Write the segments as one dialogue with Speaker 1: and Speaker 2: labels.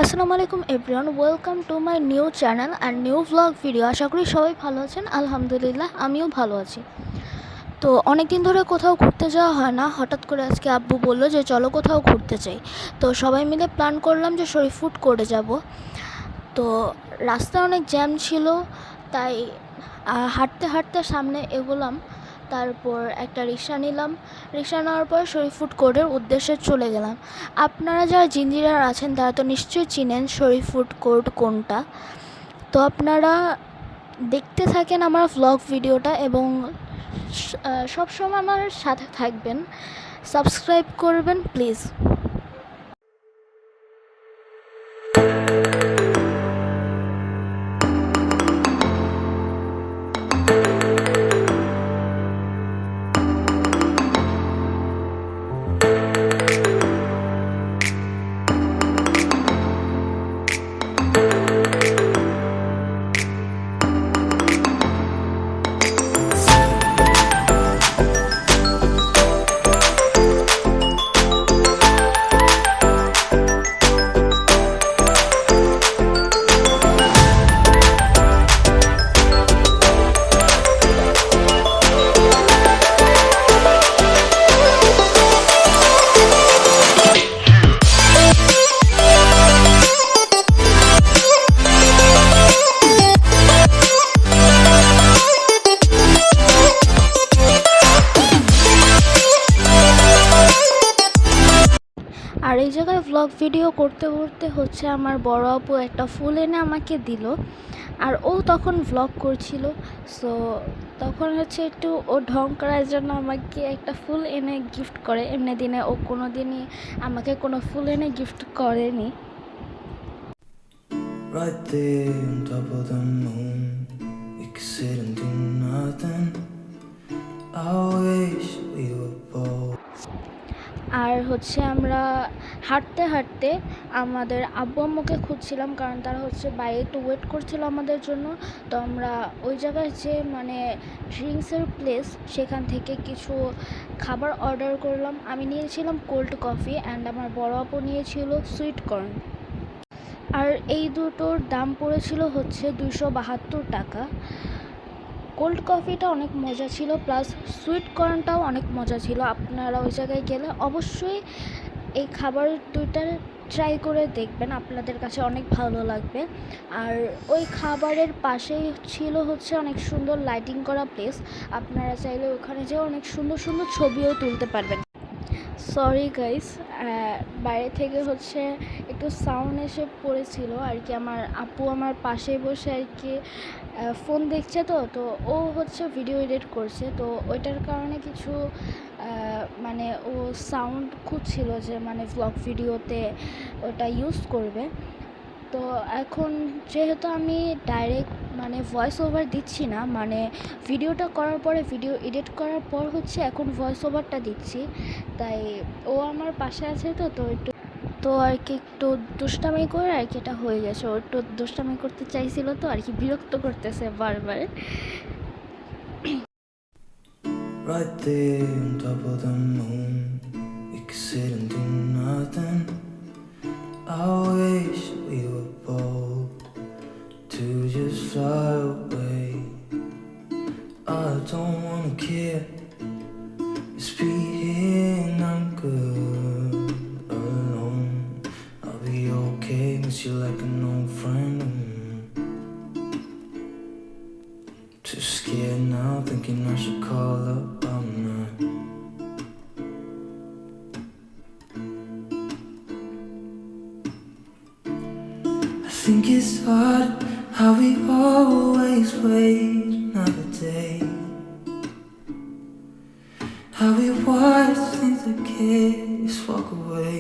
Speaker 1: আসসালামু আলাইকুম everyone, welcome to my new channel and new vlog video. আশা করি সবাই ভালো আছেন। আলহামদুলিল্লাহ আমিও ভালো আছি। তো অনেক দিন ধরে কোথাও ঘুরতে যাওয়া হয় না। হঠাৎ করে আজকে আব্বু বললো যে চলো কোথাও ঘুরতে যাই। তো সবাই মিলে প্ল্যান করলাম যে শরীফ ফুড কোর্টে যাব। তো রাস্তায় অনেক জ্যাম ছিল, তাই হাঁটতে হাঁটতে সামনে এগোলাম। তারপর একটা রিক্সা নিলাম। রিক্সা নেওয়ার পর শরীফ ফুড কোর্টের উদ্দেশ্যে চলে গেলাম। আপনারা যারা জিঞ্জিরার আছেন তারা তো নিশ্চয়ই চিনেন শরীফ ফুড কোর্ট কোনটা। তো আপনারা দেখতে থাকেন আমার ভ্লগ ভিডিওটা এবং সবসময় আমার সাথে থাকবেন, সাবস্ক্রাইব করবেন প্লিজ। আর এই জায়গায় ভ্লগ ভিডিও করতে করতে হচ্ছে আমার বড় আপু একটা ফুল এনে আমাকে দিল। আর ও তখন ভ্লগ করছিল, সো তখন হচ্ছে একটু ও ঢং করার জন্য আমাকে একটা ফুল এনে গিফট করে। এমনি দিনে ও কোনো দিনই আমাকে কোনো ফুল এনে গিফট করেনি।
Speaker 2: Right there on top of the moon, we could sit and do nothing. I wish we were both.
Speaker 1: আর হচ্ছে আমরা হাঁটতে হাঁটতে আমাদের আব্বু আম্মুকে খুঁজছিলাম, কারণ তারা হচ্ছে বাইরে একটু ওয়েট করছিল আমাদের জন্য। তো আমরা ওই জায়গায় যে ড্রিঙ্কসের প্লেস, সেখান থেকে কিছু খাবার অর্ডার করলাম। আমি নিয়েছিলাম কোল্ড কফি অ্যান্ড আমার বড় আপু নিয়েছিল সুইট কর্ন। আর এই দুটোর দাম পড়েছিল হচ্ছে 272 টাকা। কোল্ড কফিটা অনেক মজা ছিল, প্লাস সুইট কর্নটাও অনেক মজা ছিল। আপনারা ওই জায়গায় গেলে অবশ্যই এই খাবার দুইটা ট্রাই করে দেখবেন, আপনাদের কাছে অনেক ভালো লাগবে। আর ওই খাবারের পাশেই ছিল হচ্ছে অনেক সুন্দর লাইটিং করা প্লেস। আপনারা চাইলে ওখানে যেয়ে অনেক সুন্দর সুন্দর ছবিও তুলতে পারবেন। সরি গাইস, বাইরে থেকে হচ্ছে একটু সাউন্ড এসে পড়েছিল আর কি। আমার আপু আমার পাশে বসে আর কি ফোন দেখছে, তো তো ও হচ্ছে ভিডিও এডিট করছে, তো ওইটার কারণে কিছু ও সাউন্ড খুঁজছিল যে ভ্লগ ভিডিওতে ওটা ইউজ করবে। তো এখন যেহেতু আমি ডাইরেক্ট ভয়েস ওভার দিচ্ছি না, ভিডিওটা করার পরে ভিডিও এডিট করার পর হচ্ছে এখন ভয়েস ওভারটা দিচ্ছি, তাই ও আমার পাশে আছে, তো তো একটু তো আর কি একটু দুষ্টামি করে আর কি এটা হয়ে গেছে। ও একটু দুষ্টামি করতে চাইছিল, তো আর কি বিরক্ত করতেছে বারবার।
Speaker 2: Right there on top of the moon, we could sit and do nothing. I wish we were bold to just fly away. I don't wanna care, just be here and I'm good alone. I'll be okay, miss you like an old friend. Too scared now, thinking I should call up all night. I think it's hard how we always wait another day, how we watch things that kids walk away.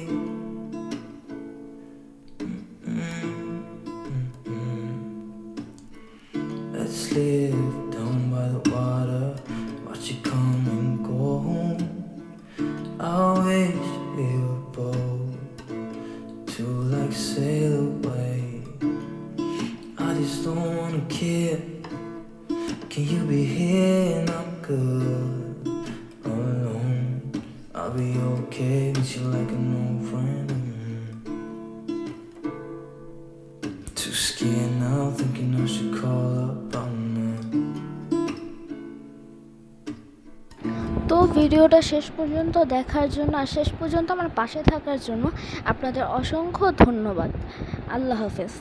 Speaker 2: Let's live down by the water, watch it come and go home. I wish we were bold to like sail away. I just don't wanna care. Can you be here and I'm good alone? I'll be okay, miss you like an old friend. scared now, thinking I should call up on them.
Speaker 1: তো ভিডিওটা শেষ পর্যন্ত দেখার জন্য আর শেষ পর্যন্ত আমার পাশে থাকার জন্য আপনাদের অসংখ্য ধন্যবাদ। আল্লাহ হাফেজ।